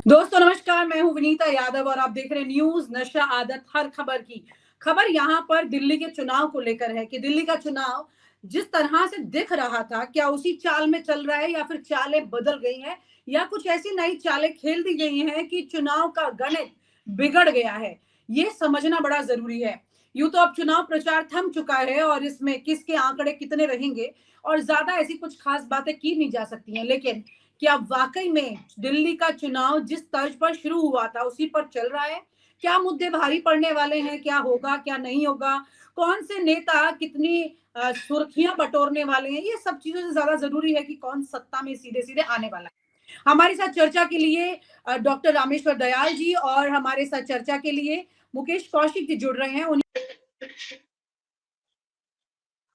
दोस्तों नमस्कार, मैं हूं विनीता यादव और आप देख रहे हैं न्यूज नशा आदत हर खबर की। खबर यहां पर दिल्ली के चुनाव को लेकर है कि दिल्ली का चुनाव जिस तरह से दिख रहा था, क्या उसी चाल में चल रहा है या फिर चालें बदल गई हैं या कुछ ऐसी नई चालें खेल दी गई हैं कि चुनाव का गणित बिगड़ गया है। ये समझना बड़ा जरूरी है। यूं तो अब चुनाव प्रचार थम चुका है और इसमें किसके आंकड़े कितने रहेंगे और ज्यादा ऐसी कुछ खास बातें की नहीं जा सकती हैं, लेकिन क्या वाकई में दिल्ली का चुनाव जिस तर्ज पर शुरू हुआ था उसी पर चल रहा है? क्या मुद्दे भारी पड़ने वाले हैं? क्या होगा, क्या नहीं होगा? कौन से नेता कितनी सुर्खियां बटोरने वाले हैं? ये सब चीजों से ज्यादा जरूरी है कि कौन सत्ता में सीधे सीधे आने वाला है। हमारे साथ चर्चा के लिए डॉक्टर रामेश्वर दयाल जी और हमारे साथ चर्चा के लिए मुकेश कौशिक जी जुड़ रहे हैं।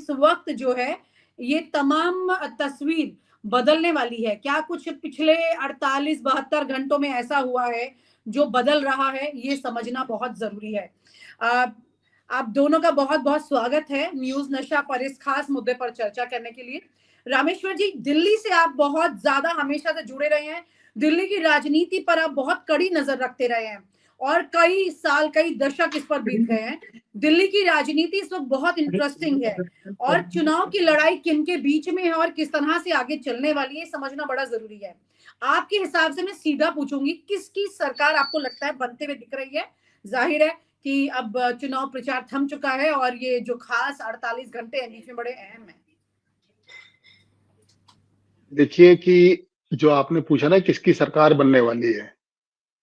इस वक्त जो है ये तमाम तस्वीर बदलने वाली है। क्या कुछ पिछले 48-72 घंटों में ऐसा हुआ है जो बदल रहा है? ये समझना बहुत जरूरी है। आप दोनों का बहुत बहुत स्वागत है न्यूज नशा पर इस खास मुद्दे पर चर्चा करने के लिए। रामेश्वर जी, दिल्ली से आप बहुत ज्यादा हमेशा से जुड़े रहे हैं, दिल्ली की राजनीति पर आप बहुत कड़ी नजर रखते रहे हैं और कई साल कई दशक इस पर बीत गए हैं। दिल्ली की राजनीति इस वक्त बहुत इंटरेस्टिंग है और चुनाव की लड़ाई किन के बीच में है और किस तरह से आगे चलने वाली है, समझना बड़ा जरूरी है। आपके हिसाब से मैं सीधा पूछूंगी, किसकी सरकार आपको लगता है बनते हुए दिख रही है? जाहिर है कि अब चुनाव प्रचार थम चुका है और ये जो खास 48 घंटे हैं बीच में बड़े अहम है। देखिए कि जो आपने पूछा ना किसकी सरकार बनने वाली है,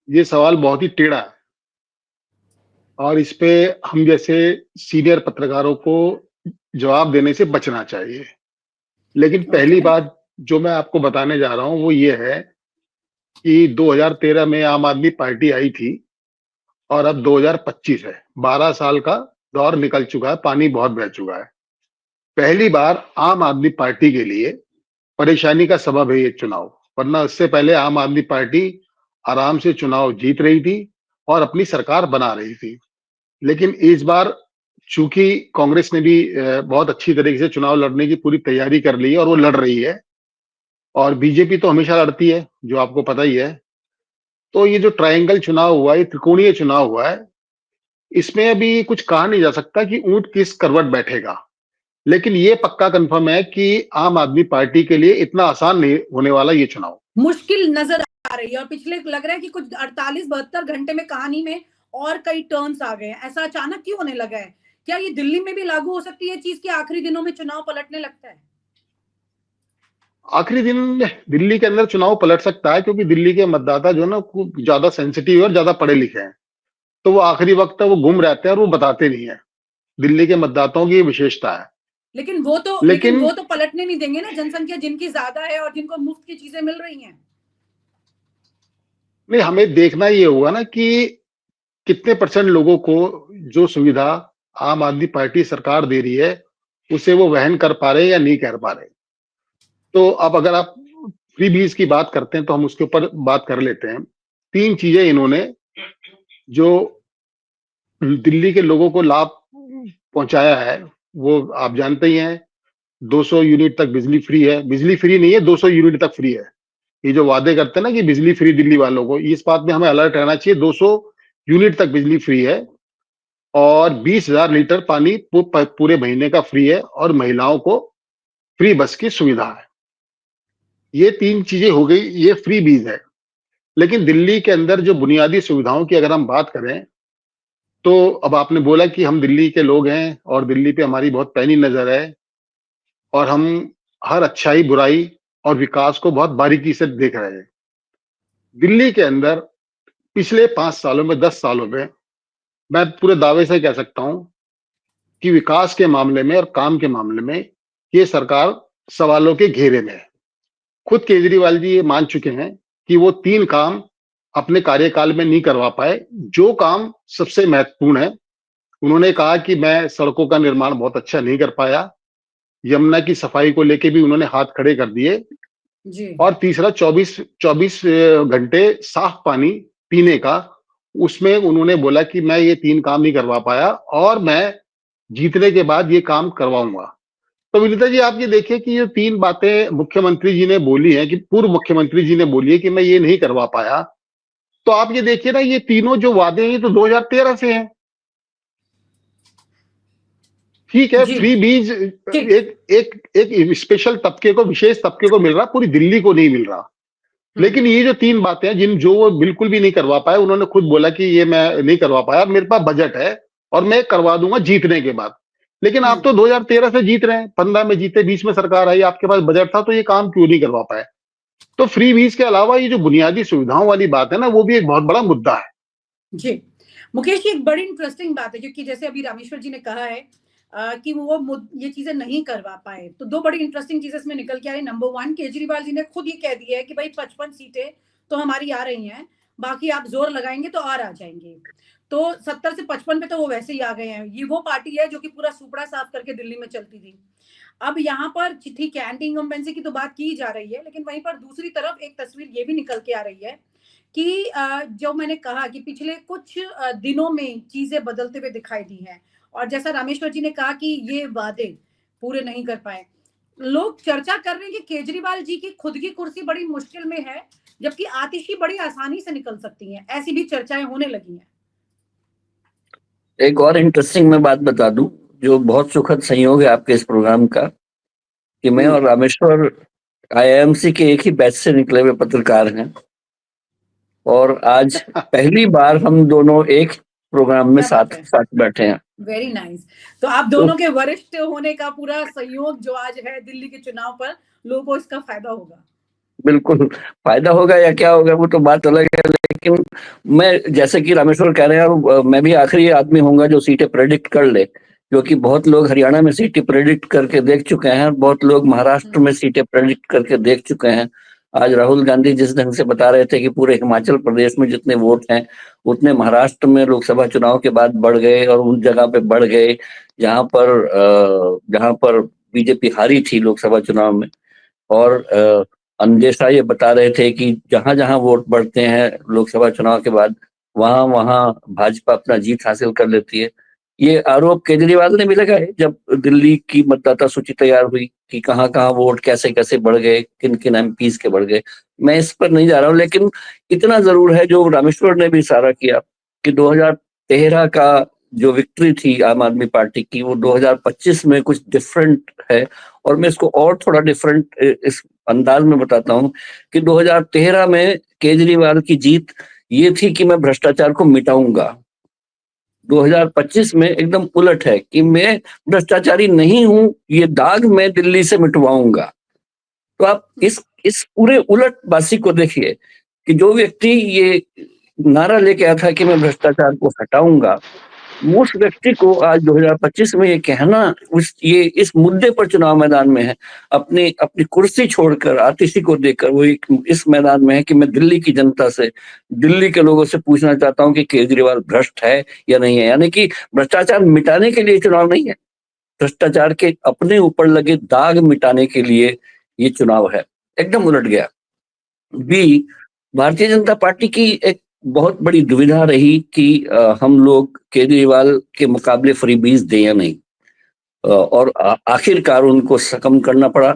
ये सवाल बहुत ही टेढ़ा है और इस पे हम जैसे सीनियर पत्रकारों को जवाब देने से बचना चाहिए। लेकिन पहली बात जो मैं आपको बताने जा रहा हूँ वो ये है कि 2013 में आम आदमी पार्टी आई थी और अब 2025 है। 12 साल का दौर निकल चुका है, पानी बहुत बह चुका है। पहली बार आम आदमी पार्टी के लिए परेशानी का सबब है ये चुनाव, वरना इससे पहले आम आदमी पार्टी आराम से चुनाव जीत रही थी और अपनी सरकार बना रही थी। लेकिन इस बार चूंकि कांग्रेस ने भी बहुत अच्छी तरीके से चुनाव लड़ने की पूरी तैयारी कर ली है और वो लड़ रही है, और बीजेपी तो हमेशा लड़ती है जो आपको पता ही है। तो ये जो ट्रायंगल चुनाव हुआ, ये त्रिकोणीय चुनाव हुआ है, इसमें अभी कुछ कहा नहीं जा सकता कि ऊंट किस करवट बैठेगा। लेकिन ये पक्का कंफर्म है कि आम आदमी पार्टी के लिए इतना आसान नहीं होने वाला ये चुनाव। मुश्किल नजर आ रही है और पिछले लग रहा है कि कुछ 48-72 घंटे में कहानी में और कई टर्न्स आ गए हैं। ऐसा अचानक क्यों होने लगा है? क्या ये दिल्ली में भी लागू हो सकती है चीज कि आखिरी दिनों में चुनाव पलटने लगता है? आखिरी दिन में दिल्ली के अंदर चुनाव पलट सकता है, क्योंकि दिल्ली के मतदाता जो है ना खूब ज्यादा सेंसिटिव है और ज्यादा पढ़े लिखे हैं। तो वो आखिरी वक्त तक वो गुम रहते हैं और वो बताते नहीं है। दिल्ली के मतदाताओं की ये विशेषता है। लेकिन लेकिन वो तो पलटने नहीं देंगे ना, जनसंख्या जिनकी ज्यादा है और जिनको मुफ्त की चीजें मिल रही हैं। नहीं, हमें देखना ये होगा ना कि कितने परसेंट लोगों को जो सुविधा आम आदमी पार्टी सरकार दे रही है उसे वो वहन कर पा रहे हैं या नहीं कर पा रहे। तो अब अगर आप फ्रीबीज की बात करते हैं तो हम उसके ऊपर बात कर लेते हैं। तीन चीजें इन्होंने जो दिल्ली के लोगों को लाभ पहुंचाया है वो आप जानते ही हैं। 200 यूनिट तक बिजली फ्री है, बिजली फ्री नहीं है, 200 यूनिट तक फ्री है। ये जो वादे करते हैं ना कि बिजली फ्री दिल्ली वालों को, इस बात में हमें अलर्ट रहना चाहिए। 200 यूनिट तक बिजली फ्री है और 20,000 लीटर पानी पूरे महीने का फ्री है और महिलाओं को फ्री बस की सुविधा है। ये तीन चीजें हो गई, ये फ्री बीज है। लेकिन दिल्ली के अंदर जो बुनियादी सुविधाओं की अगर हम बात करें, तो अब आपने बोला कि हम दिल्ली के लोग हैं और दिल्ली पे हमारी बहुत पैनी नजर है और हम हर अच्छाई बुराई और विकास को बहुत बारीकी से देख रहे हैं। दिल्ली के अंदर पिछले 5 सालों में, 10 सालों में मैं पूरे दावे से कह सकता हूं कि विकास के मामले में और काम के मामले में ये सरकार सवालों के घेरे में है। खुद केजरीवाल जी ये मान चुके हैं कि वो 3 काम अपने कार्यकाल में नहीं करवा पाए, जो काम सबसे महत्वपूर्ण है। उन्होंने कहा कि मैं सड़कों का निर्माण बहुत अच्छा नहीं कर पाया, यमुना की सफाई को लेके भी उन्होंने हाथ खड़े कर दिए जी। और तीसरा 24 घंटे साफ पानी पीने का, उसमें उन्होंने बोला कि मैं ये 3 काम नहीं करवा पाया और मैं जीतने के बाद ये काम करवाऊंगा। तो विनीता जी आप ये देखिए कि ये 3 बातें मुख्यमंत्री जी ने बोली हैं, कि पूर्व मुख्यमंत्री जी ने बोली है कि मैं ये नहीं करवा पाया, तो आप ये देखिए ना, ये तीनों जो वादे हैं ये तो 2013 से हैं। ठीक है, जी फ्री बीज ठीक। एक स्पेशल तबके को, विशेष तबके को मिल रहा, पूरी दिल्ली को नहीं मिल रहा। लेकिन ये जो तीन बातें हैं जो वो बिल्कुल भी नहीं करवा पाए, उन्होंने खुद बोला कि ये मैं नहीं करवा पाया, मेरे पास बजट है और मैं करवा दूंगा जीतने के बाद। लेकिन आप तो 2013 से जीत रहे हैं, 15 में जीते, 20 में सरकार आई, आपके पास बजट था, तो ये काम क्यों नहीं करवा पाए? तो फ्री बीज के अलावा ये जो बुनियादी सुविधाओं वाली बात है ना, वो भी एक बहुत बड़ा मुद्दा है। जी मुकेश जी, एक बड़ी इंटरेस्टिंग बात है, क्योंकि जैसे अभी रामेश्वर जी ने कहा है कि वो ये चीजें नहीं करवा पाए, तो दो बड़ी इंटरेस्टिंग चीजें इसमें निकल के आ रही। नंबर वन, केजरीवाल जी ने खुद ये कह दिया है कि भाई 55 सीटें तो हमारी आ रही हैं, बाकी आप जोर लगाएंगे तो और आ जाएंगे। तो 70 से 55 पे तो वो वैसे ही आ गए हैं। ये वो पार्टी है जो कि पूरा सुपड़ा साफ करके दिल्ली में चलती थी। अब यहाँ पर ठीक है, एंटी इनकम्बेंसी की तो बात की जा रही है, लेकिन वहीं पर दूसरी तरफ एक तस्वीर ये भी निकल के आ रही है कि जो मैंने कहा कि पिछले कुछ दिनों में चीजें बदलते हुए दिखाई दी हैं, और जैसा रामेश्वर जी ने कहा कि ये वादे पूरे नहीं कर पाए। लोग चर्चा कर रहे हैं कि केजरीवाल जी की खुद की कुर्सी बड़ी मुश्किल में है, जबकि आतिशी बड़ी आसानी से निकल सकती हैं, ऐसी भी चर्चाएं होने लगी हैं। एक और इंटरेस्टिंग मैं बात बता दूं, जो बहुत सुखद संयोग है आपके इस प्रोग्राम का, कि मैं और रामेश्वर आईआईएमसी के एक ही बैच से निकले हुए पत्रकार हैं, और आज पहली बार हम दोनों एक प्रोग्राम में साथ साथ बैठे हैं। Very nice. तो आप दोनों के वरिष्ठ होने का पूरा संयोग जो आज है दिल्ली के चुनाव पर, लोगों को इसका फायदा होगा। बिल्कुल फायदा होगा या क्या होगा वो तो बात अलग है, लेकिन मैं, जैसे कि रामेश्वर कह रहे हैं, मैं भी आखिरी आदमी होऊंगा जो सीटें प्रेडिक्ट कर ले, क्योंकि बहुत लोग हरियाणा में सीटें प्रेडिक्ट करके देख चुके हैं, बहुत लोग महाराष्ट्र में सीटें प्रेडिक्ट करके देख चुके हैं। आज राहुल गांधी जिस ढंग से बता रहे थे कि पूरे हिमाचल प्रदेश में जितने वोट हैं उतने महाराष्ट्र में लोकसभा चुनाव के बाद बढ़ गए, और उन जगह पे बढ़ गए जहां पर बीजेपी हारी थी लोकसभा चुनाव में। और अंदेशा ये बता रहे थे कि जहां जहां वोट बढ़ते हैं लोकसभा चुनाव के बाद, वहां वहां भाजपा अपना जीत हासिल कर लेती है। ये आरोप केजरीवाल ने भी लगाए जब दिल्ली की मतदाता सूची तैयार हुई कि कहाँ कहाँ वोट कैसे कैसे बढ़ गए, किन किन एमपीज के बढ़ गए। मैं इस पर नहीं जा रहा हूँ, लेकिन इतना जरूर है जो रामेश्वर ने भी इशारा किया कि 2013 का जो विक्ट्री थी आम आदमी पार्टी की, वो 2025 में कुछ डिफरेंट है। और मैं इसको और थोड़ा डिफरेंट इस अंदाज में बताता हूँ कि 2013 में केजरीवाल की जीत ये थी कि मैं भ्रष्टाचार को मिटाऊंगा। 2025 में एकदम उलट है कि मैं भ्रष्टाचारी नहीं हूं, ये दाग मैं दिल्ली से मिटवाऊंगा। तो आप इस पूरे उलट बासी को देखिए कि जो व्यक्ति ये नारा लेके आया था कि मैं भ्रष्टाचार को हटाऊंगा, उस व्यक्ति को आज 2025 में ये कहना, इस मुद्दे पर चुनाव मैदान में है, अपनी अपनी कुर्सी छोड़कर आतिशी को देकर वो इस मैदान में है कि मैं दिल्ली की जनता से, दिल्ली के लोगों से पूछना चाहता हूं कि केजरीवाल भ्रष्ट है या नहीं है। यानी कि भ्रष्टाचार मिटाने के लिए चुनाव नहीं है, भ्रष्टाचार के अपने ऊपर लगे दाग मिटाने के लिए ये चुनाव है। एकदम उलट गया। बी, भारतीय जनता पार्टी की एक बहुत बड़ी दुविधा रही कि हम लोग केजरीवाल के मुकाबले फ्रीबीज दें या नहीं, और आखिरकार उनको सकम करना पड़ा,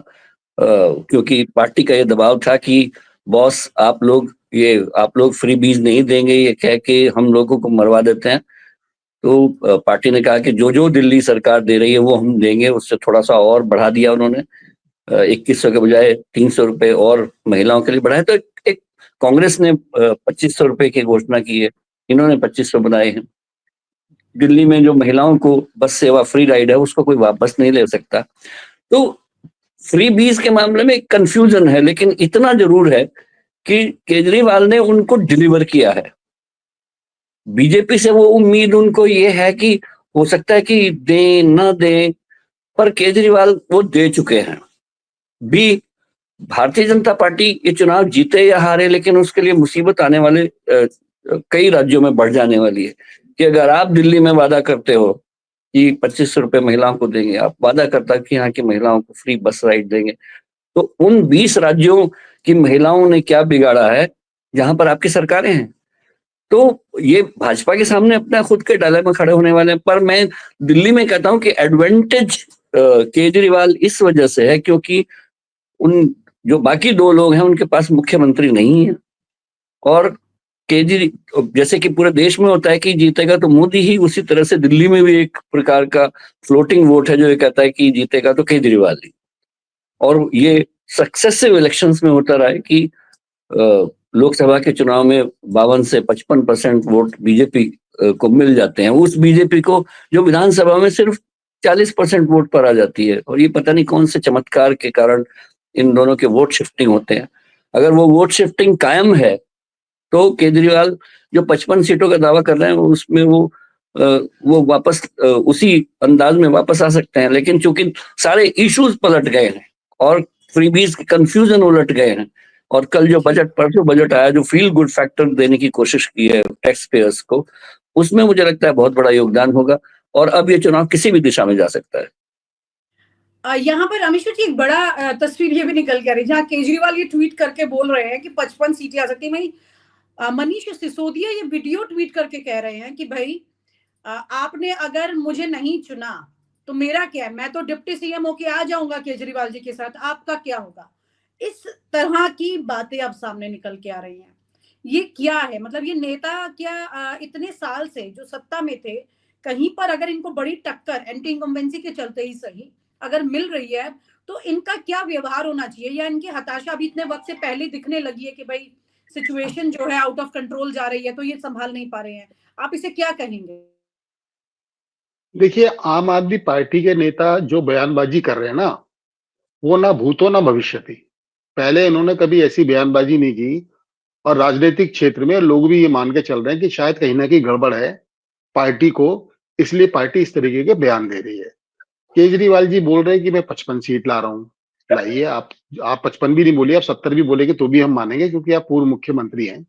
क्योंकि पार्टी का ये दबाव था कि बॉस आप लोग फ्रीबीज नहीं देंगे, ये कह के हम लोगों को मरवा देते हैं। तो पार्टी ने कहा कि जो जो दिल्ली सरकार दे रही है वो हम देंगे, उससे थोड़ा सा और बढ़ा दिया उन्होंने, 2100 के बजाय 300 रुपए और महिलाओं के लिए बढ़ाए। तो एक कांग्रेस ने 2500 रुपए की घोषणा की है, इन्होंने 2500 बनाए हैं। दिल्ली में जो महिलाओं को बस सेवा फ्री राइड है उसको कोई वापस नहीं ले सकता। तो फ्री बीज के मामले में कंफ्यूजन है, लेकिन इतना जरूर है कि केजरीवाल ने उनको डिलीवर किया है। बीजेपी से वो उम्मीद उनको ये है कि हो सकता है कि दें ना दें, पर केजरीवाल वो दे चुके हैं। बी, भारतीय जनता पार्टी ये चुनाव जीते या हारे, लेकिन उसके लिए मुसीबत आने वाले कई राज्यों में बढ़ जाने वाली है कि अगर आप दिल्ली में वादा करते हो कि 2500 रुपए महिलाओं को देंगे, आप वादा करता कि यहाँ की महिलाओं को फ्री बस राइड देंगे, तो उन 20 राज्यों की महिलाओं ने क्या बिगाड़ा है जहां पर आपकी सरकारें हैं? तो ये भाजपा के सामने अपना खुद के डायलेमा खड़े होने वाले हैं। पर मैं दिल्ली में कहता हूं कि एडवांटेज केजरीवाल इस वजह से है क्योंकि उन जो बाकी दो लोग हैं उनके पास मुख्यमंत्री नहीं है, और जैसे कि पूरे देश में होता है कि जीतेगा तो मोदी ही, उसी तरह से दिल्ली में भी एक प्रकार का फ्लोटिंग वोट है जो ये कहता है कि जीतेगा तो केजरीवाल ही। और ये सक्सेसिव इलेक्शंस में होता रहा है कि लोकसभा के चुनाव में 52 से 55% वोट बीजेपी को मिल जाते हैं, उस बीजेपी को जो विधानसभा में सिर्फ 40% वोट पर आ जाती है। और ये पता नहीं कौन से चमत्कार के कारण इन दोनों के वोट शिफ्टिंग होते हैं। अगर वो वोट शिफ्टिंग कायम है तो केजरीवाल जो 55 सीटों का दावा कर रहे हैं उसमें वो वापस उसी अंदाज में वापस आ सकते हैं। लेकिन चूंकि सारे इश्यूज पलट गए हैं और फ्रीबीज के कंफ्यूजन उलट गए हैं, और कल जो परसों बजट आया जो फील गुड फैक्टर देने की कोशिश की है टैक्स पेयर्स को, उसमें मुझे लगता है बहुत बड़ा योगदान होगा और अब ये चुनाव किसी भी दिशा में जा सकता है। यहाँ पर रामेश्वर जी एक बड़ा तस्वीर ये भी निकल के आ रही है, जहाँ केजरीवाल ये ट्वीट करके बोल रहे हैं कि 55 सीटें आ सकती है। मनीष सिसोदिया ये वीडियो ट्वीट करके कह रहे हैं कि भाई आपने अगर मुझे नहीं चुना तो मेरा क्या है, मैं तो डिप्टी सीएम होके आ जाऊंगा केजरीवाल जी के साथ, आपका क्या होगा। इस तरह की बातें अब सामने निकल के आ रही हैं। ये क्या है, मतलब ये नेता क्या इतने साल से जो सत्ता में थे, कहीं पर अगर इनको बड़ी टक्कर एंटी इनकम्बेंसी के चलते ही सही अगर मिल रही है तो इनका क्या व्यवहार होना चाहिए, या इनकी हताशा अभी इतने वक्त से पहले दिखने लगी है कि भाई सिचुएशन जो है आउट ऑफ कंट्रोल जा रही है तो ये संभाल नहीं पा रहे हैं, आप इसे क्या कहेंगे? देखिए, आम आदमी पार्टी के नेता जो बयानबाजी कर रहे हैं ना, वो ना भूतो ना भविष्यति। पहले इन्होंने कभी ऐसी बयानबाजी नहीं की और राजनीतिक क्षेत्र में लोग भी ये मान के चल रहे हैं कि शायद कहीं ना कहीं गड़बड़ है पार्टी को, इसलिए पार्टी इस तरीके के बयान दे रही है। केजरीवाल जी बोल रहे हैं कि मैं 55 सीट ला रहा हूँ, लाइए आप 55 भी नहीं बोलिए, आप 70 भी बोलेंगे तो भी हम मानेंगे क्योंकि आप पूर्व मुख्यमंत्री हैं।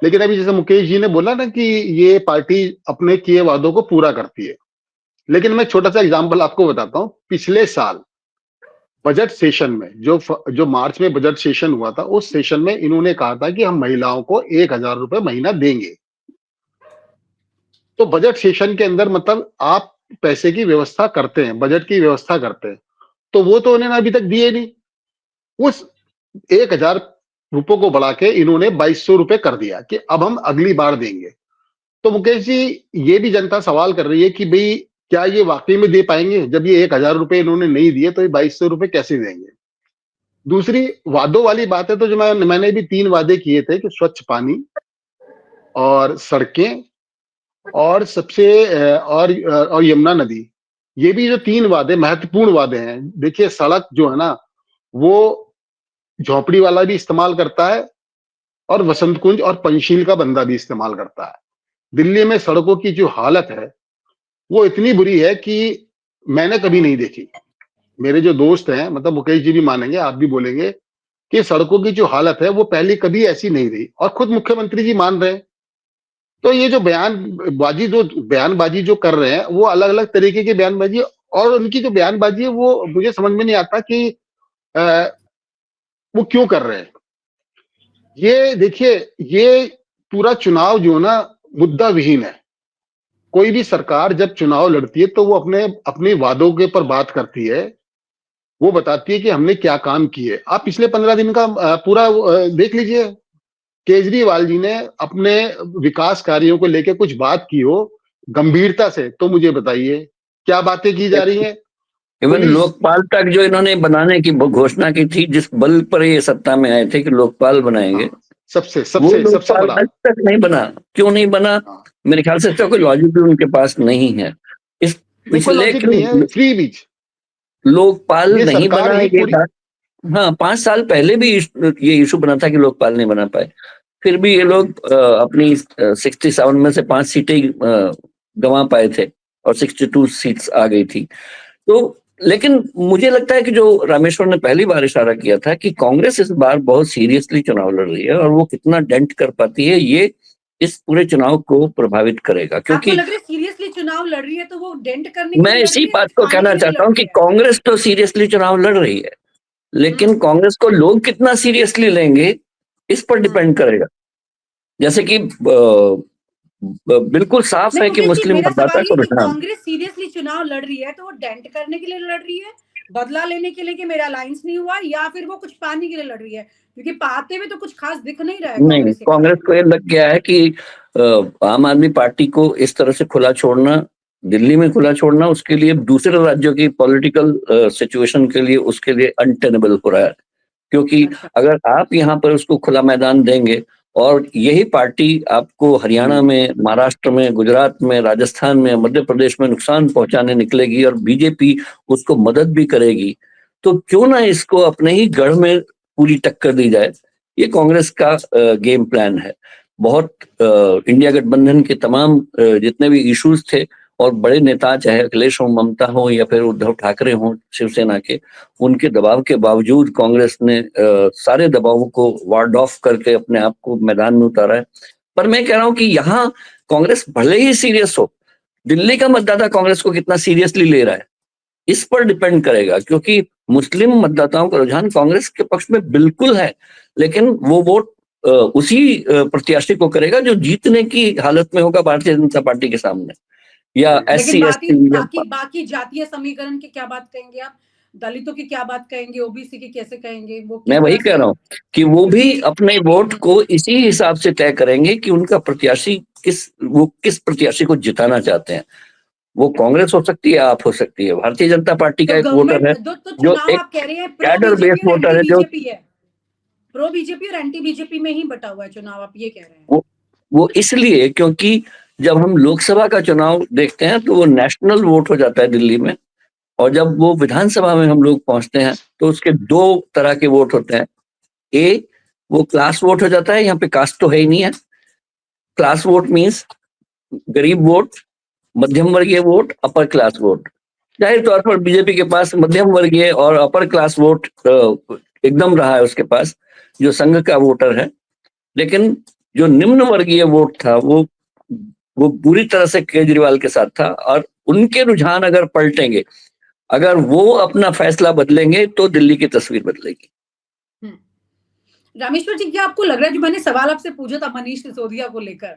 लेकिन अभी जैसे मुकेश जी ने बोला ना कि ये पार्टी अपने किए वादों को पूरा करती है, लेकिन मैं छोटा सा एग्जाम्पल आपको बताता हूँ। पिछले साल बजट सेशन में जो मार्च में बजट सेशन हुआ था, उस सेशन में इन्होंने कहा था कि हम महिलाओं को 1000 रुपए महीना देंगे। तो बजट सेशन के अंदर मतलब आप पैसे की व्यवस्था करते हैं, बजट की व्यवस्था करते हैं, तो वो तो उन्होंने अभी तक दिए नहीं। उस 1000 रुपए को बढ़ा के इन्होंने 2200 रुपए कर दिया कि अब हम अगली बार देंगे। तो मुकेश जी, ये भी जनता सवाल कर रही है कि भाई क्या ये वाकई में दे पाएंगे? जब ये 1000 रुपए इन्होंने नहीं दिए तो ये 2200 रुपए कैसे देंगे? दूसरी वादों वाली बात है तो जो मैंने भी 3 वादे किए थे कि स्वच्छ पानी और सड़कें और और यमुना नदी, ये भी जो 3 वादे महत्वपूर्ण वादे हैं। देखिए, सड़क जो है ना, वो झोपड़ी वाला भी इस्तेमाल करता है और वसंत कुंज और पंचशील का बंदा भी इस्तेमाल करता है। दिल्ली में सड़कों की जो हालत है वो इतनी बुरी है कि मैंने कभी नहीं देखी। मेरे जो दोस्त हैं, मतलब मुकेश जी भी मानेंगे, आप भी बोलेंगे कि सड़कों की जो हालत है वो पहले कभी ऐसी नहीं रही, और खुद मुख्यमंत्री जी मान रहे हैं। तो ये जो बयानबाजी जो कर रहे हैं वो अलग अलग तरीके की बयानबाजी, और उनकी जो बयानबाजी है वो मुझे समझ में नहीं आता कि वो क्यों कर रहे हैं। ये देखिए, ये पूरा चुनाव जो है ना मुद्दा विहीन है। कोई भी सरकार जब चुनाव लड़ती है तो वो अपने वादों के ऊपर बात करती है, वो बताती है कि हमने क्या काम किए। आप पिछले 15 दिन का पूरा देख लीजिए, केजरीवाल जी ने अपने विकास कार्यों को लेकर कुछ बात की हो गंभीरता से, तो मुझे बताइए क्या बातें की जा रही हैं। इवन लोकपाल तक जो इन्होंने बनाने की घोषणा की थी, जिस बल पर ये सत्ता में आए थे कि लोकपाल बनाएंगे, सबसे बड़ा आज तक नहीं बना। क्यों नहीं बना? मेरे ख्याल से कोई लॉजिक भी उनके पास नहीं है। इस पिछले फ्री बीच लोकपाल नहीं बना ये बात, हाँ 5 साल पहले भी ये इशू बना था कि लोकपाल नहीं बना पाए, फिर भी ये लोग अपनी 67 में से 5 सीटें गंवा पाए थे और 62 सीट्स आ गई थी। तो लेकिन मुझे लगता है कि जो रामेश्वर ने पहली बार इशारा किया था कि कांग्रेस इस बार बहुत सीरियसली चुनाव लड़ रही है, और वो कितना डेंट कर पाती है ये इस पूरे चुनाव को प्रभावित करेगा। क्योंकि आपको लग रहा है सीरियसली चुनाव लड़ रही है तो वो डेंट करने मैं इसी बात को कहना चाहता हूँ कि कांग्रेस तो सीरियसली चुनाव लड़ रही है, लेकिन कांग्रेस को लोग कितना सीरियसली लेंगे इस पर डिपेंड करेगा। जैसे कि बिल्कुल साफ है कि मुस्लिम मतदाता को कांग्रेस सीरियसली चुनाव लड़ रही है तो वो डेंट करने के लिए लड़ रही है, बदला लेने के लिए कि मेरा अलायंस नहीं हुआ, या फिर वो कुछ पाने के लिए लड़ रही है? क्योंकि पाते हुए तो कुछ खास दिख नहीं रहा है नहीं, कांग्रेस के कांग्रेस को ये लग गया है कि आम आदमी पार्टी को इस तरह से खुला छोड़ना, दिल्ली में खुला छोड़ना, उसके लिए दूसरे राज्यों की पॉलिटिकल सिचुएशन के लिए उसके लिए अनटेनेबल हो रहा है। क्योंकि अच्छा। अगर आप यहाँ पर उसको खुला मैदान देंगे और यही पार्टी आपको हरियाणा में, महाराष्ट्र में, गुजरात में, राजस्थान में, मध्य प्रदेश में नुकसान पहुंचाने निकलेगी और बीजेपी उसको मदद भी करेगी, तो क्यों ना इसको अपने ही गढ़ में पूरी टक्कर दी जाए। ये कांग्रेस का गेम प्लान है। बहुत इंडिया गठबंधन के तमाम जितने भी इश्यूज थे और बड़े नेता, चाहे अखिलेश हो, ममता हो या फिर उद्धव ठाकरे हो शिवसेना के, उनके दबाव के बावजूद कांग्रेस ने सारे दबावों को वार्ड ऑफ करके अपने आप को मैदान में उतारा है। पर मैं कह रहा हूं कि यहाँ कांग्रेस भले ही सीरियस हो, दिल्ली का मतदाता कांग्रेस को कितना सीरियसली ले रहा है इस पर डिपेंड करेगा, क्योंकि मुस्लिम मतदाताओं का रुझान कांग्रेस के पक्ष में बिल्कुल है, लेकिन वो वोट उसी प्रत्याशी को करेगा जो जीतने की हालत में होगा भारतीय जनता पार्टी के सामने, या लेकिन SC, ST। बाकी जातीय समीकरण की क्या बात कहेंगे आप? दलितों की क्या बात कहेंगे? ओबीसी की कैसे कहेंगे? वो मैं वही कह रहा हूँ कि वो भी अपने वोट को इसी हिसाब से तय करेंगे कि उनका प्रत्याशी वो किस प्रत्याशी को जिताना चाहते हैं। वो कांग्रेस हो सकती है, आप हो सकती है, भारतीय जनता पार्टी का एक वोटर है तो जो चुनाव एक आप कह रहे हैं प्रो कैडर बेस बीजेपी और वोटर एंटी है, जो बीजेपी है, प्रो बीजेपी और एंटी बीजेपी में ही बटा हुआ है चुनाव, आप ये कह रहे हैं? वो इसलिए क्योंकि जब हम लोकसभा का चुनाव देखते हैं तो वो नेशनल वोट हो जाता है दिल्ली में, और जब वो विधानसभा में हम लोग पहुंचते हैं तो उसके दो तरह के वोट होते हैं। ए, वो क्लास वोट हो जाता है, यहाँ पे कास्ट तो है ही नहीं है। क्लास वोट मीन्स गरीब वोट, मध्यम वर्गीय वोट, अपर क्लास वोट। जाहिर तौर पर बीजेपी के पास मध्यम वर्गीय और अपर क्लास वोट एकदम रहा है उसके पास, जो संघ का वोटर है। लेकिन जो निम्न वर्गीय वोट था वो पूरी तरह से केजरीवाल के साथ था, और उनके रुझान अगर पलटेंगे, अगर वो अपना फैसला बदलेंगे तो दिल्ली की तस्वीर बदलेगी। रामेश्वर जी, क्या आपको लग रहा है, जो मैंने सवाल आपसे पूछा था मनीष सिसोदिया को लेकर,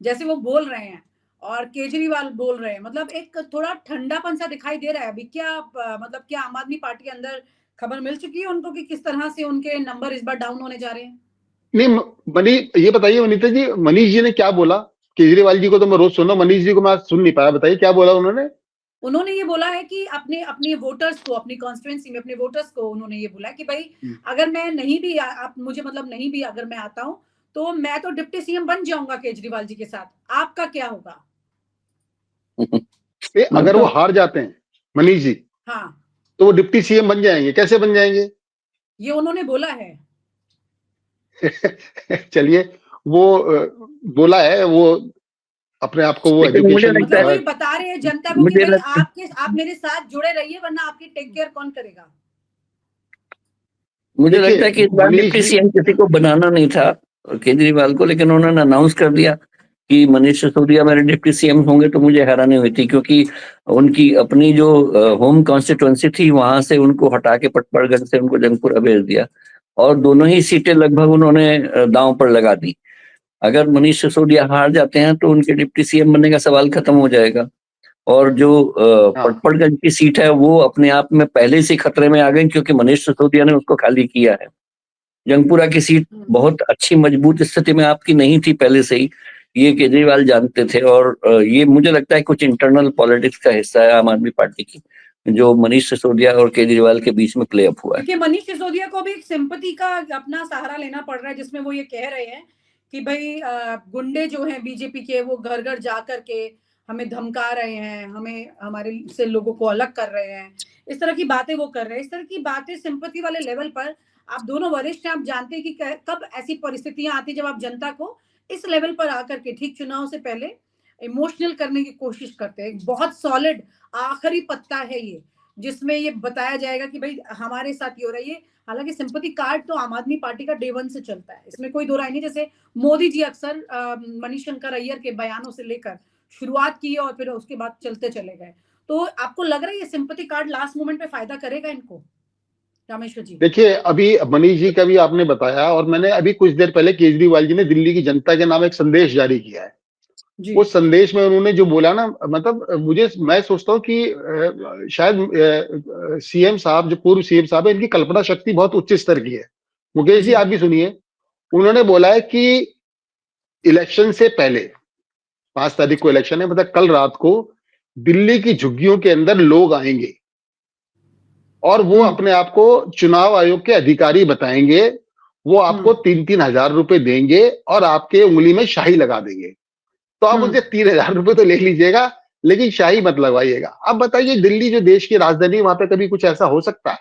जैसे वो बोल रहे हैं और केजरीवाल बोल रहे हैं, मतलब एक थोड़ा ठंडापन सा दिखाई दे रहा है अभी, क्या मतलब क्या आम आदमी पार्टी के अंदर खबर मिल चुकी है उनको कि किस तरह से उनके नंबर इस बार डाउन होने जा रहे हैं? नहीं, ये बताइए वनीता जी, मनीष जी ने क्या बोला? केजरीवाल जी को तो मैं रोज सुना, मनीष जी को मैं आज सुन नहीं पाया। बताइए क्या बोला उन्होंने? उन्होंने ये बोला है कि अपने अपने वोटर्स को, अपनी कॉन्स्टिट्यूएंसी में अपने वोटर्स को उन्होंने ये बोला है कि भाई अगर मैं नहीं भी आप मुझे मतलब नहीं भी अगर मैं आता हूं तो मैं तो डिप्टी सीएम बन जाऊंगा केजरीवाल जी के साथ, आपका क्या होगा? अगर वो हार जाते हैं मनीष जी, हाँ, तो वो डिप्टी सीएम बन जाएंगे। कैसे बन जाएंगे? ये उन्होंने बोला है। चलिए, वो बोला है, वो अपने आप को वो लेकिन मुझे एजुकेशन लगता मतलब वो है, ये बता रहे हैं जनता को कि मुझे भाई लगता आप मेरे साथ जुड़े रहिए वरना आपकी टेक केयर कौन करेगा? मुझे लगता है देखिए कि इस बार मनीष डिप्टी जी, सीएम किसी को बनाना नहीं था केजरीवाल को, लेकिन उन्होंने अनाउंस कर दिया कि मनीष सिसोदिया मेरे डिप्टी सीएम होंगे, तो मुझे हैरानी हुई थी, क्योंकि उनकी अपनी जो होम कॉन्स्टिट्युएंसी थी वहां से उनको हटा के पटपड़गंज से उनको जंगपुरा भेज दिया, और दोनों ही सीटें लगभग उन्होंने दांव पर लगा दी। अगर मनीष सिसोदिया हार जाते हैं तो उनके डिप्टी सीएम बनने का सवाल खत्म हो जाएगा, और जो हाँ, पटपड़गंज की सीट है वो अपने आप में पहले से खतरे में आ गई, क्योंकि मनीष सिसोदिया ने उसको खाली किया है। जंगपुरा की सीट बहुत अच्छी मजबूत स्थिति में आपकी नहीं थी पहले से ही, ये केजरीवाल जानते थे, और ये मुझे लगता है कुछ इंटरनल पॉलिटिक्स का हिस्सा है आम आदमी पार्टी की, जो मनीष सिसोदिया और केजरीवाल के बीच में प्ले अप हुआ है। क्योंकि मनीष सिसोदिया को भी एक सिंपैथी का अपना सहारा लेना पड़ रहा है, जिसमें वो ये कह रहे हैं कि भाई गुंडे जो हैं बीजेपी के वो घर घर जा करके हमें धमका रहे हैं, हमें हमारे से लोगों को अलग कर रहे हैं, इस तरह की बातें वो कर रहे हैं। इस तरह की बातें सिंपैथी वाले लेवल पर, आप दोनों वरिष्ठ हैं, आप जानते हैं कि कब ऐसी परिस्थितियां आती जब आप जनता को इस लेवल पर आकर के ठीक चुनाव से पहले इमोशनल करने की कोशिश करते हैं। बहुत सॉलिड आखिरी पत्ता है ये, जिसमें ये बताया जाएगा कि भाई हमारे साथ ये हो रहा है। ये हालांकि सिंपैथी कार्ड तो आम आदमी पार्टी का डे वन से चलता है, इसमें कोई दो राय नहीं। जैसे मोदी जी अक्सर मणिशंकर अय्यर के बयानों से लेकर शुरुआत की और फिर उसके बाद चलते चले गए। तो आपको लग रहा है ये सिंपैथी कार्ड लास्ट मोमेंट पे फायदा करेगा इनको, रामेश्वर जी? देखिए अभी मनीष जी का भी आपने बताया, और मैंने अभी कुछ देर पहले केजरीवाल जी ने दिल्ली की जनता के नाम एक संदेश जारी किया है। जी। उस संदेश में उन्होंने जो बोला ना, मतलब मैं सोचता हूँ कि शायद सीएम साहब, जो पूर्व सीएम साहब है, इनकी कल्पना शक्ति बहुत उच्च स्तर की है। मुकेश जी जी। आप भी सुनिए, उन्होंने बोला है कि इलेक्शन से पहले 5 तारीख को इलेक्शन है, मतलब कल रात को दिल्ली की झुग्गियों के अंदर लोग आएंगे और वो अपने आप को चुनाव आयोग के अधिकारी बताएंगे। वो आपको 3-3 हजार रुपए देंगे और आपके उंगली में शाही लगा देंगे। तो आप उनसे 3 हजार रुपए तो ले लीजिएगा, लेकिन शाही मत लगवाइएगा। अब बताइए, दिल्ली जो देश की राजधानी है, वहां पे कभी कुछ ऐसा हो सकता है?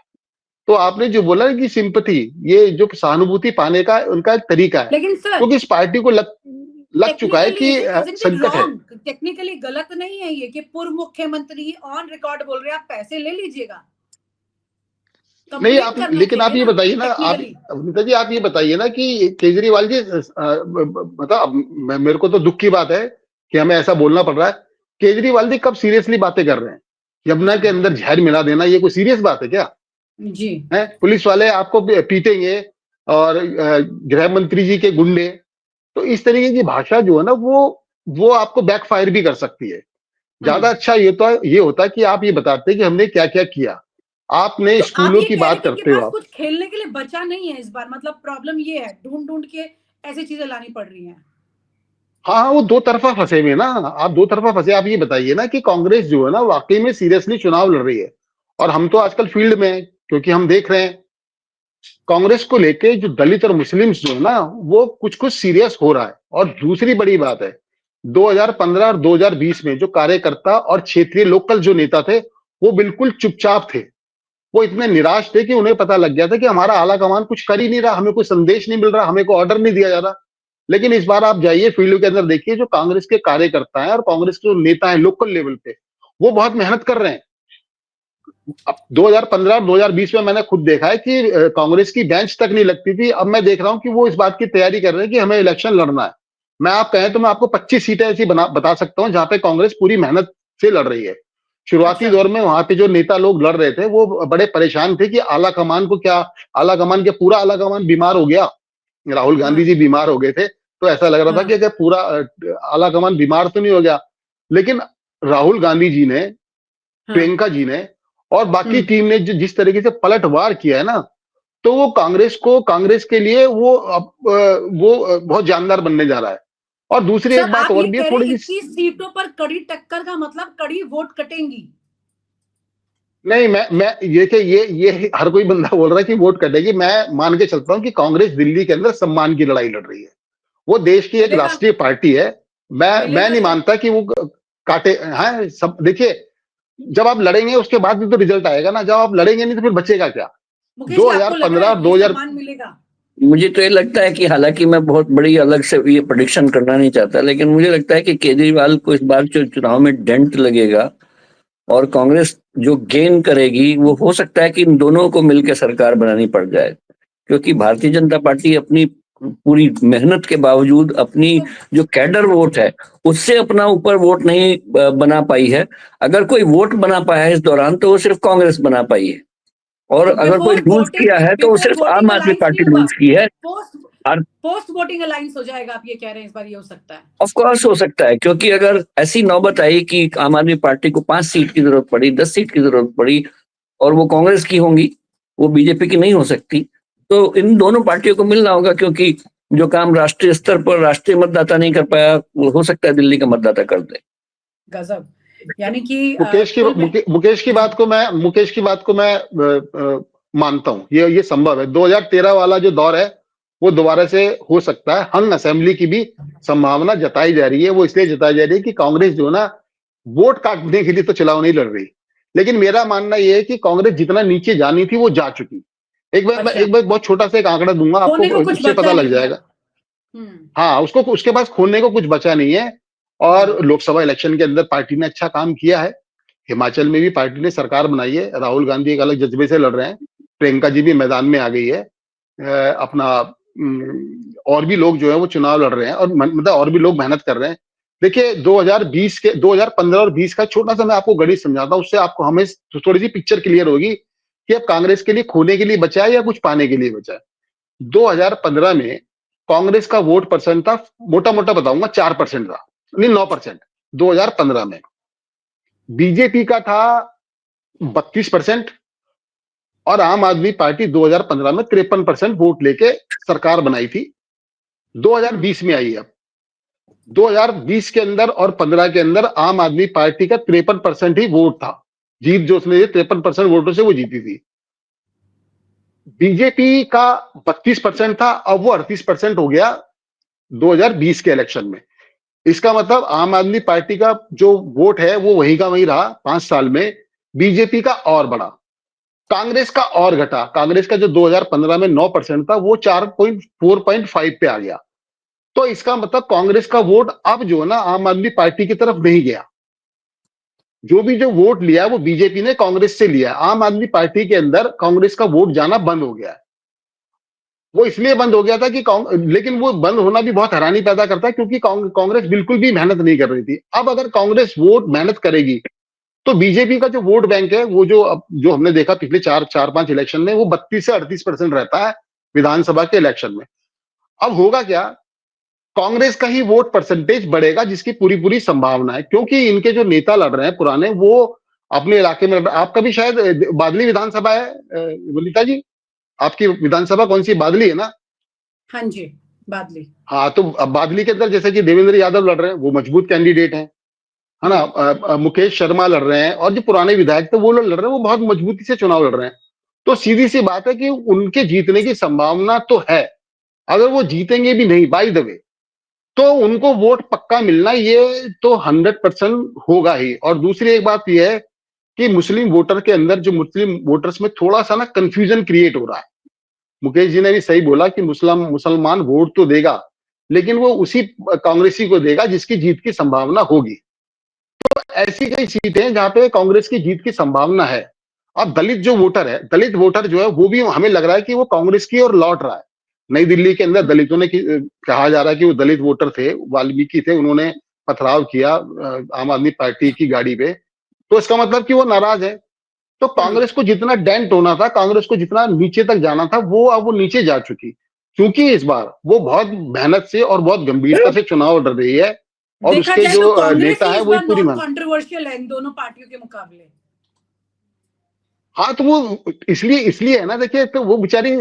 तो आपने जो बोला ना कि सिंपैथी, ये जो सहानुभूति पाने का उनका एक तरीका है, लेकिन सर क्योंकि इस पार्टी को लग चुका है कि संकट है। टेक्निकली गलत नहीं है ये कि पूर्व मुख्यमंत्री ऑन रिकॉर्ड बोल रहे हैं आप पैसे ले लीजिएगा, नहीं कंप्लेन आप, करने लेकिन के आप लिए ये ना बताइए ना, आप टेक्निकली। अनीता जी आप ये बताइए ना कि केजरीवाल जी, मतलब मेरे को तो दुख की बात है कि हमें ऐसा बोलना पड़ रहा है। केजरीवाल जी कब सीरियसली बातें कर रहे हैं? यमुना के अंदर जहर मिला देना, ये कोई सीरियस बात है क्या? जी। है, पुलिस वाले आपको पीटेंगे और गृह मंत्री जी के गुंडे। तो इस तरीके की भाषा जो है ना, वो आपको बैकफायर भी कर सकती है। ज्यादा अच्छा ये होता कि आप ये बताते कि हमने क्या क्या किया। आपने तो आप स्कूलों ये की कह रहे बात कि इनके करते हो पास आप। कुछ खेलने के लिए बचा नहीं है इस बार, मतलब प्रॉब्लम ये है, ढूंढ ढूंढ के ऐसी चीजें लानी पड़ रही हैं। हाँ हाँ, वो दो तरफा फंसे हुए ना। आप दो तरफा फंसे। आप ये बताइए ना कि कांग्रेस जो है ना, वाकई में सीरियसली चुनाव लड़ रही है। और हम तो आजकल फील्ड में हैं, क्योंकि हम देख रहे हैं कांग्रेस को लेके जो दलित और मुस्लिम्स जो है ना, वो कुछ कुछ सीरियस हो रहा है। और दूसरी बड़ी बात है, 2015 और 2020 में जो कार्यकर्ता और क्षेत्रीय लोकल जो नेता थे, वो बिल्कुल चुपचाप थे। वो इतने निराश थे कि उन्हें पता लग गया था कि हमारा आला कमान कुछ कर ही नहीं रहा, हमें कोई संदेश नहीं मिल रहा, हमें कोई ऑर्डर नहीं दिया जा रहा। लेकिन इस बार आप जाइए फील्ड के अंदर, देखिए जो कांग्रेस के कार्यकर्ता हैं और कांग्रेस के जो नेता हैं लोकल लेवल पे, वो बहुत मेहनत कर रहे हैं। अब 2015 और 2020 में मैंने खुद देखा है कि कांग्रेस की बेंच तक नहीं लगती थी। अब मैं देख रहा हूं कि वो इस बात की तैयारी कर रहे हैं कि हमें इलेक्शन लड़ना है। मैं आप कहें तो मैं आपको 25 सीटें ऐसी बता सकता हूं जहां पे कांग्रेस पूरी मेहनत से लड़ रही है। शुरुआती अच्छा। दौर में वहां पे जो नेता लोग लड़ रहे थे, वो बड़े परेशान थे कि आला कमान को क्या, आला कमान के पूरा आला कमान बीमार हो गया, राहुल गांधी जी बीमार हो गए थे। तो ऐसा लग रहा था कि अगर पूरा आला कमान बीमार तो नहीं हो गया। लेकिन राहुल गांधी जी ने, प्रियंका जी ने और बाकी टीम ने जिस तरीके से पलटवार किया है ना, तो वो कांग्रेस के लिए वो बहुत जानदार बनने जा रहा है। और दूसरी सर एक बात आप और ये भी है कह रहे थोड़ी हैं सी। 21 सीटों पर कड़ी टक्कर का मतलब कड़ी वोट कटेंगी? नहीं, मैं ये हर कोई बंदा बोल रहा है कि वोट कटेगी। मैं मान के चलता हूं कि कांग्रेस दिल्ली के अंदर सम्मान की लड़ाई लड़ रही है। वो देश की एक मिलेगा? राष्ट्रीय पार्टी है। मैं मिलेगा नहीं सर? मानता कि वो काटे हैं सब। देखिए, जब आप लड़ेंगे उसके बाद भी तो रिजल्ट आएगा ना। जब आप लड़ेंगे नहीं तो फिर बचेगा क्या? मुकेश जी आपको लग रहा 2015 है और ये 2000। सम्मान मिलेगा? मुझे तो ये लगता है कि हालांकि मैं बहुत बड़ी अलग से ये प्रेडिक्शन करना नहीं चाहता, लेकिन मुझे लगता है कि केजरीवाल को इस बार जो चुनाव में डेंट लगेगा और कांग्रेस जो गेन करेगी, वो हो सकता है कि इन दोनों को मिलकर सरकार बनानी पड़ जाए। क्योंकि भारतीय जनता पार्टी अपनी पूरी मेहनत के बावजूद अपनी तो जो कैडर वोट है उससे अपना ऊपर वोट नहीं बना पाई है। अगर कोई वोट बना पाया है इस दौरान तो वो सिर्फ कांग्रेस बना पाई है। और तो अगर कोई लूज किया है तो वो बिफोर सिर्फ वोटिंग आम आदमी अलायंस नहीं पार्टी हुआ, लूज की है। पोस्ट और पोस्ट वोटिंग अलायंस हो जाएगा, आप ये कह रहे हैं इस बार ये हो सकता है? ऑफ कोर्स हो सकता है, क्योंकि अगर ऐसी नौबत आई कि आम आदमी पार्टी को 5 सीट की जरूरत पड़ी, 10 सीट की जरूरत पड़ी और वो कांग्रेस की होंगी, वो बीजेपी की नहीं हो सकती, तो इन दोनों पार्टियों को मिलना होगा। क्योंकि जो काम राष्ट्रीय स्तर पर राष्ट्रीय मतदाता नहीं कर पाया, वो हो सकता है दिल्ली का मतदाता कर दे। गजब। यानी कि मुकेश की बात को मैं मानता हूं। ये संभव है। 2013 वाला जो दौर है वो दोबारा से हो सकता है। हंग असेंबली की भी संभावना जताई जा रही है। वो इसलिए जताई जा रही है कि कांग्रेस जो है ना, वोट काटने के लिए तो चुनाव नहीं लड़ रही। लेकिन मेरा मानना यह है कि कांग्रेस जितना नीचे जानी थी वो जा चुकी। अच्छा, एक बार बहुत छोटा सा एक आंकड़ा दूंगा आपको, होने को कुछ उससे बचा पता लग नहीं है। जाएगा। हाँ, उसको उसके पास खोने को कुछ बचा नहीं है। और लोकसभा इलेक्शन के अंदर पार्टी ने अच्छा काम किया है। हिमाचल में भी पार्टी ने सरकार बनाई है। राहुल गांधी एक अलग जज्बे से लड़ रहे हैं। प्रियंका जी भी मैदान में आ गई है। अपना और भी लोग जो है वो चुनाव लड़ रहे हैं और मतलब और भी लोग मेहनत कर रहे हैं। देखिए 2015 और 20 का छोटा सा मैं आपको गणित समझाता हूँ, उससे आपको हमें थोड़ी सी पिक्चर क्लियर होगी कि अब कांग्रेस के लिए खोने के लिए बचा है या कुछ पाने के लिए बचा है। 2015 में कांग्रेस का वोट परसेंट था, मोटा मोटा बताऊंगा, 4% था, नहीं 9%। 2015 में बीजेपी का था 32%। और आम आदमी पार्टी 2015 में 53% वोट लेके सरकार बनाई थी। 2020 में आई है। 2020 के अंदर और 15 के अंदर आम आदमी पार्टी का 53% ही वोट था। जीत जो उसने 53% वोटों से वो जीती थी। बीजेपी का 32% था, अब वो 38% हो गया 2020 के इलेक्शन में। इसका मतलब आम आदमी पार्टी का जो वोट है वो वहीं का वहीं रहा 5 साल में। बीजेपी का और बढ़ा, कांग्रेस का और घटा। कांग्रेस का जो 2015 में 9% था वो 4.5 पे आ गया। तो इसका मतलब कांग्रेस का वोट अब जो है ना आम आदमी पार्टी की तरफ नहीं गया। जो वोट लिया वो बीजेपी ने कांग्रेस से लिया। आम आदमी पार्टी के अंदर कांग्रेस का वोट जाना बंद हो गया है। वो इसलिए बंद हो गया था कि लेकिन वो बंद होना भी बहुत हैरानी पैदा करता है, क्योंकि कांग्रेस बिल्कुल भी मेहनत नहीं कर रही थी। अब अगर कांग्रेस वोट मेहनत करेगी तो बीजेपी का जो वोट बैंक है वो जो हमने देखा पिछले 4-5 इलेक्शन में, वो 32 से 38% रहता है विधानसभा के इलेक्शन में। अब होगा क्या, कांग्रेस का ही वोट परसेंटेज बढ़ेगा, जिसकी पूरी पूरी संभावना है, क्योंकि इनके जो नेता लड़ रहे हैं पुराने, वो अपने इलाके में आपका भी शायद बादली विधानसभा है वनिता जी, आपकी विधानसभा कौन सी, बादली है ना? हाँ जी, बादली। हाँ, तो अब बादली के अंदर जैसे कि देवेंद्र यादव लड़ रहे हैं, वो मजबूत कैंडिडेट हैं, है ना? मुकेश शर्मा लड़ रहे हैं, और जो पुराने विधायक थे वो लोग लड़ रहे हैं, वो बहुत मजबूती से चुनाव लड़ रहे हैं। तो सीधी सी बात है कि उनके जीतने की संभावना तो है। अगर वो जीतेंगे भी नहीं बाय द वे, तो उनको वोट पक्का मिलना ये तो 100% होगा ही। और दूसरी एक बात यह है कि मुस्लिम वोटर के अंदर, जो मुस्लिम वोटर्स में थोड़ा सा ना कंफ्यूजन क्रिएट हो रहा है। मुकेश जी ने भी सही बोला कि मुसलमान वोट तो देगा, लेकिन वो उसी कांग्रेसी को देगा जिसकी जीत की संभावना होगी। तो ऐसी कई सीटें हैं जहां पे कांग्रेस की जीत की संभावना है। अब दलित जो वोटर है, दलित वोटर जो है वो भी हमें लग रहा है कि वो कांग्रेस की ओर लौट रहा है। नई दिल्ली के अंदर दलितों ने कहा जा रहा है कि वो दलित वोटर थे, वाल्मीकि थे, उन्होंने पथराव किया आम आदमी पार्टी की गाड़ी पे। तो इसका मतलब कि वो नाराज है। तो कांग्रेस को जितना डेंट होना था, कांग्रेस को जितना नीचे तक जाना था, वो अब वो नीचे जा चुकी, क्योंकि इस बार वो बहुत मेहनत से और बहुत गंभीरता से चुनाव लड़ रही है, और देखा उसके जाए जो तो कांग्रेस नेता ही है इस वही बार पूरी नॉन मेहनत। कंट्रोवर्शियल है इन दोनों पार्टियों के मुकाबले। हाँ, तो वो इसलिए है ना, देखिए, तो वो बेचारी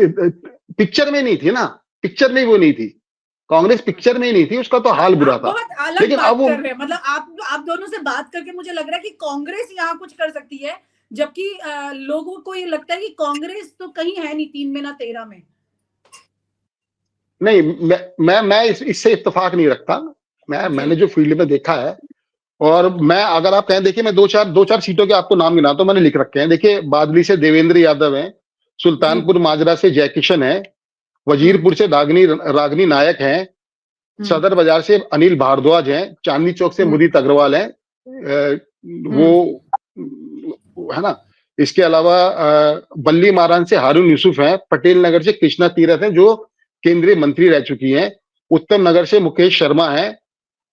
पिक्चर में नहीं थी ना, पिक्चर में वो नहीं थी, कांग्रेस पिक्चर में ही नहीं थी, उसका तो हाल बुरा आप था। बहुत अलग लेकिन बात अब वो कर रहे हैं, मतलब आप दोनों से बात करके मुझे लग रहा है कि कांग्रेस यहाँ कुछ कर सकती है, जबकि लोगों को ये लगता है कि कांग्रेस तो कहीं है नहीं 3 में ना 13 में। नहीं, मैं इससे इत्तेफाक नहीं रखता। मैंने जो फील्ड में देखा है, और मैं अगर आप कहें, देखिए, मैं दो चार सीटों के आपको नाम गिनाता हूं, मैंने लिख रखे हैं। देखिए, बादली से देवेंद्र यादव है, सुल्तानपुर माजरा से जयकिशन है, वजीरपुर से रागनी नायक हैं, सदर बाजार से अनिल भारद्वाज हैं, चांदनी चौक से मुदित अग्रवाल हैं, वो है ना। इसके अलावा बल्ली मारान से हारून यूसुफ हैं, पटेल नगर से कृष्णा तीरथ हैं, जो केंद्रीय मंत्री रह चुकी हैं, उत्तम नगर से मुकेश शर्मा हैं,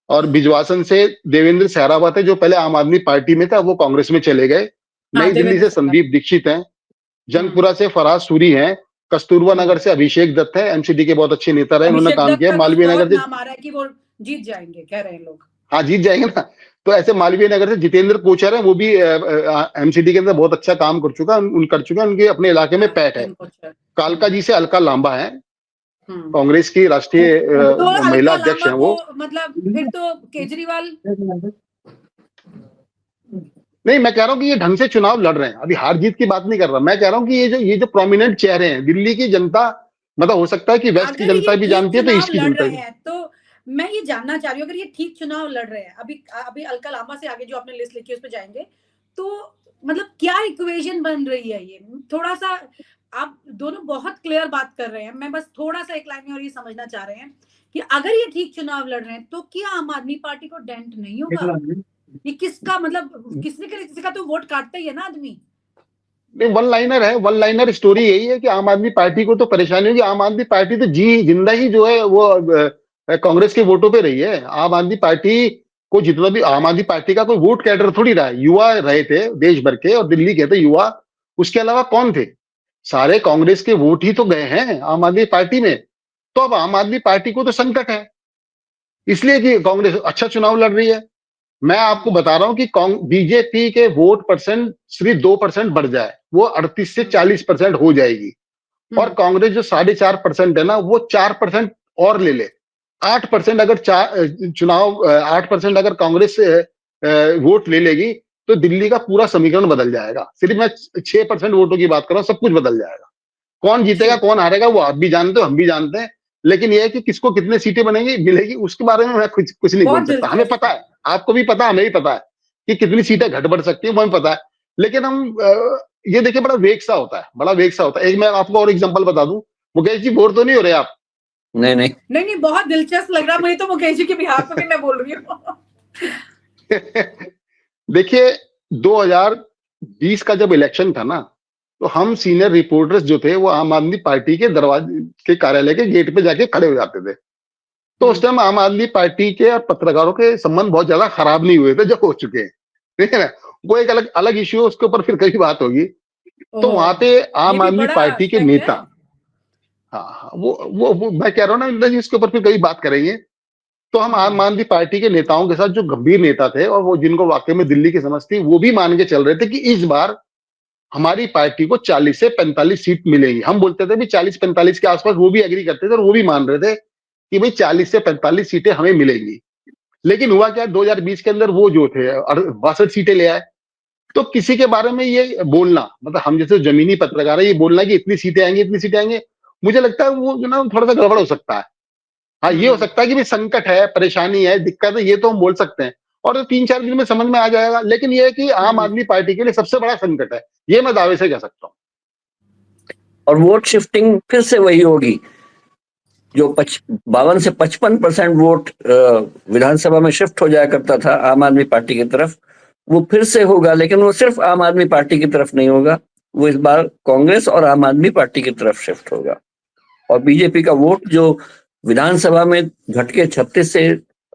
और बिजवासन से देवेंद्र सहरावत है, जो पहले आम आदमी पार्टी में था, वो कांग्रेस में चले गए। हाँ, नई दिल्ली से संदीप दीक्षित हैं, जंगपुरा से फराज सूरी हैं, कस्तूरबा नगर से अभिषेक दत्त है, एमसीडी के बहुत अच्छे नेता रहे, उन्होंने काम किया। का मालवीय बहुत नगर से, नाम आ रहा है कि वो जीत जाएंगे, कह रहे हैं लोग। हाँ, जीत जाएंगे ना। तो ऐसे मालवीय नगर से जितेंद्र कोचर है, वो भी एमसीडी के अंदर बहुत अच्छा काम कर चुका है, उनके अपने इलाके में पैठ है। कालका जी से अलका लांबा है, कांग्रेस की राष्ट्रीय तो महिला अलका अध्यक्ष लांबा हैं को, वो। मतलब फिर तो केजरीवाल। नहीं, मैं कह रहा हूँ कि ये ढंग से चुनाव लड़ रहे हैं, अभी हार जीत की बात नहीं कर रहा। मैं कह रहा हूँ कि ये जो प्रोमिनेंट चेहरे हैं, दिल्ली की जनता, मतलब हो सकता है कि वेस्ट की अगर जनता ये भी ठीक जानती है, तो चुनाव ईस्ट की लड़ जनता रहे भी। हैं, तो मैं ये जानना चाह रही हूँ, अगर ये ठीक चुनाव लड़ रहे हैं, अभी अलका लांबा से आगे जो आपने लिस्ट लिखी है उस पे जाएंगे, तो मतलब क्या इक्वेशन बन रही है ये? थोड़ा सा, आप दोनों बहुत क्लियर बात कर रहे हैं, मैं बस थोड़ा सा एक लाइन में और ये समझना चाह रहे हैं कि अगर ये ठीक चुनाव लड़ रहे हैं, तो क्या आम आदमी पार्टी को डेंट नहीं होगा? ये किसका, मतलब किसी का तो वोट काटता ही है ना आदमी। नहीं, वन लाइनर है, वन लाइनर स्टोरी यही है कि आम आदमी पार्टी को तो परेशानी होगी। आम आदमी पार्टी तो जिंदा ही जो है वो कांग्रेस के वोटों पे रही है। आम आदमी पार्टी को जितना भी, आम आदमी पार्टी का कोई वोट कैडर थोड़ी रहा है, युवा रहे थे देश भर के, और दिल्ली के थे युवा, उसके अलावा कौन थे? सारे कांग्रेस के वोट ही तो गए हैं आम आदमी पार्टी में। तो अब आम आदमी पार्टी को तो संकट है, इसलिए कि कांग्रेस अच्छा चुनाव लड़ रही है। मैं आपको बता रहा हूं कि बीजेपी के वोट परसेंट सिर्फ 2% बढ़ जाए, वो 38 से 40% हो जाएगी। और कांग्रेस जो 4.5% है ना, वो 4% और ले ले। 8% अगर 8% अगर कांग्रेस वोट ले लेगी तो दिल्ली का पूरा समीकरण बदल जाएगा। सिर्फ मैं 6% वोटों की बात कर रहा हूं, सब कुछ बदल जाएगा। कौन जीतेगा कौन हारेगा वो आप भी जानते हो, हम भी जानते हैं, लेकिन यह है कि किसको कितने सीटें बनेंगी मिलेगी उसके बारे में मैं कुछ नहीं बोल सकता। हमें पता है, आपको भी पता है, हमें भी पता है कि कितनी सीटें घट बढ़ सकती है, वो हमें पता है। लेकिन हम ये देखिए बड़ा वेग सा होता है, बड़ा वेग सा होता है। एक मैं आपको और एग्जांपल बता दूं, मुकेश जी बोर तो नहीं हो रहे आप? नहीं, बहुत दिलचस्प लग रहा मुझे तो मुकेश जी के बिहार पे भी मैं बोल रही हूँ। देखिए 2020 का जब इलेक्शन था ना, तो हम सीनियर रिपोर्टर्स जो थे वो आम आदमी पार्टी के दरवाजे के कार्यालय के गेट पे जाके खड़े हो जाते थे। तो उस टाइम आम आदमी पार्टी के और पत्रकारों के संबंध बहुत ज्यादा खराब नहीं हुए थे, जो हो चुके हैं, ठीक है ना। वो एक अलग अलग इश्यू है, उसके ऊपर फिर कई बात होगी। तो वहां पे आम आदमी पार्टी के नेता, हाँ वो मैं कह रहा हूँ ना इंद्र जी, इसके ऊपर फिर कई बात करेंगे। तो हम आम आदमी पार्टी के नेताओं के साथ, जो गंभीर नेता थे और वो जिनको वाकई में दिल्ली की समझ थी, वो भी मान के चल रहे थे कि इस बार हमारी पार्टी को 40 से 45 सीट मिलेगी। हम बोलते थे भी 40-45 के आसपास, वो भी एग्री करते थे और वो भी मान रहे थे कि भाई 40 से 45 सीटें हमें मिलेंगी। लेकिन हुआ क्या, 2020 के अंदर वो जो थे 62 सीटें ले आए। तो किसी के बारे में ये बोलना, मतलब हम जैसे जमीनी पत्रकार है, ये बोलना कि इतनी सीटें आएंगी इतनी सीटें आएंगी, मुझे लगता है वो जो ना थोड़ा सा गड़बड़ हो सकता है। हाँ, ये हो सकता है कि भाई संकट है, परेशानी है, दिक्कत है, ये तो हम बोल सकते हैं और 3-4 दिन में समझ में आ जाएगा। लेकिन ये है कि आम आदमी पार्टी के लिए सबसे बड़ा संकट है, ये मैं दावे से कह सकता हूँ। और वोट शिफ्टिंग फिर से वही होगी जो 52 से 55% वोट विधानसभा में शिफ्ट हो जाया करता था आम आदमी पार्टी की तरफ, वो फिर से होगा। लेकिन वो सिर्फ आम आदमी पार्टी की तरफ नहीं होगा, वो इस बार कांग्रेस और आम आदमी पार्टी की तरफ शिफ्ट होगा। और बीजेपी का वोट जो विधानसभा में घट के 36 से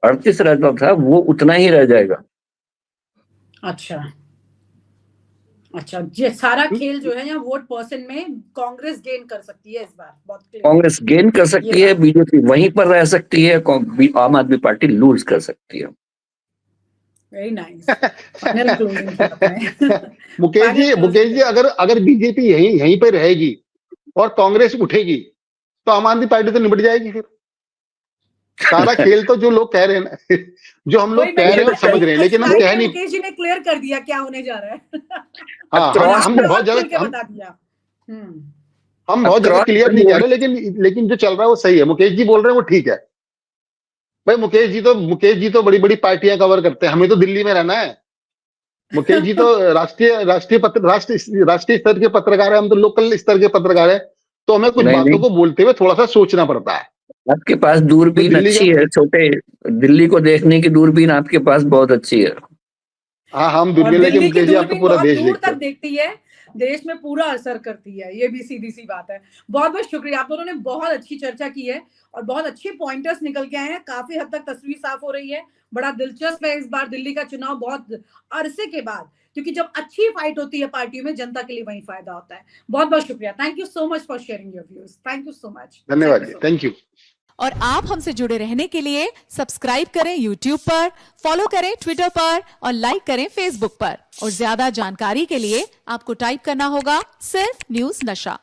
38 रहता था, वो उतना ही रह जाएगा। अच्छा, ये सारा खेल जो है यहाँ वोट परसेंट में कांग्रेस गेन कर सकती है इस बार, बहुत कांग्रेस गेन कर सकती है, बीजेपी वहीं पर रह सकती है, आम आदमी पार्टी लूज कर सकती है। Very nice. Final closing Mukesh ji अगर बीजेपी यहीं पे रहेगी और कांग्रेस उठेगी तो आम आदमी पार्टी तो निपट जाएगी। फिर सारा खेल तो जो लोग कह रहे हैं ना, जो हम लोग कह रहे हैं समझ रहे हैं, लेकिन हम कह नहीं। मुकेश जी ने क्लियर कर दिया क्या होने जा रहा है। हाँ, हम बहुत ज्यादा हम बहुत ज्यादा क्लियर नहीं कह रहे, लेकिन जो चल रहा है वो सही है। मुकेश जी बोल रहे हैं वो ठीक है। भाई मुकेश जी तो बड़ी बड़ी पार्टियां कवर करते हैं, हमें तो दिल्ली में रहना है। मुकेश जी तो राष्ट्रीय स्तर के पत्रकार है, हम तो लोकल स्तर के पत्रकार है। तो हमें कुछ बातों को बोलते हुए थोड़ा सा सोचना पड़ता है। आपके पास दूरबीन अच्छी है, छोटे दिल्ली को देखने की दूरबीन आपके पास बहुत अच्छी है। हाँ, हम दूरबीन लेके मुकेश जी आपको पूरा देश दूर तक देखती है, देश में पूरा असर करती है, ये भी सीधी सी बात है। बहुत बहुत शुक्रिया, आप दोनों ने बहुत अच्छी चर्चा की है और बहुत अच्छे पॉइंटर्स निकल के आए हैं। काफी हद तक तस्वीर साफ हो रही है। बड़ा दिलचस्प है इस बार दिल्ली का चुनाव, बहुत अरसे के बाद, क्योंकि जब अच्छी फाइट होती है पार्टियों में, जनता के लिए वही फायदा होता है। बहुत बहुत शुक्रिया, thank you so much for sharing your views. Thank you so much. धन्यवाद, थैंक यू। और आप हमसे जुड़े रहने के लिए सब्सक्राइब करें YouTube पर, फॉलो करें Twitter पर और लाइक करें Facebook पर। और ज्यादा जानकारी के लिए आपको टाइप करना होगा सिर्फ न्यूज़ नशा।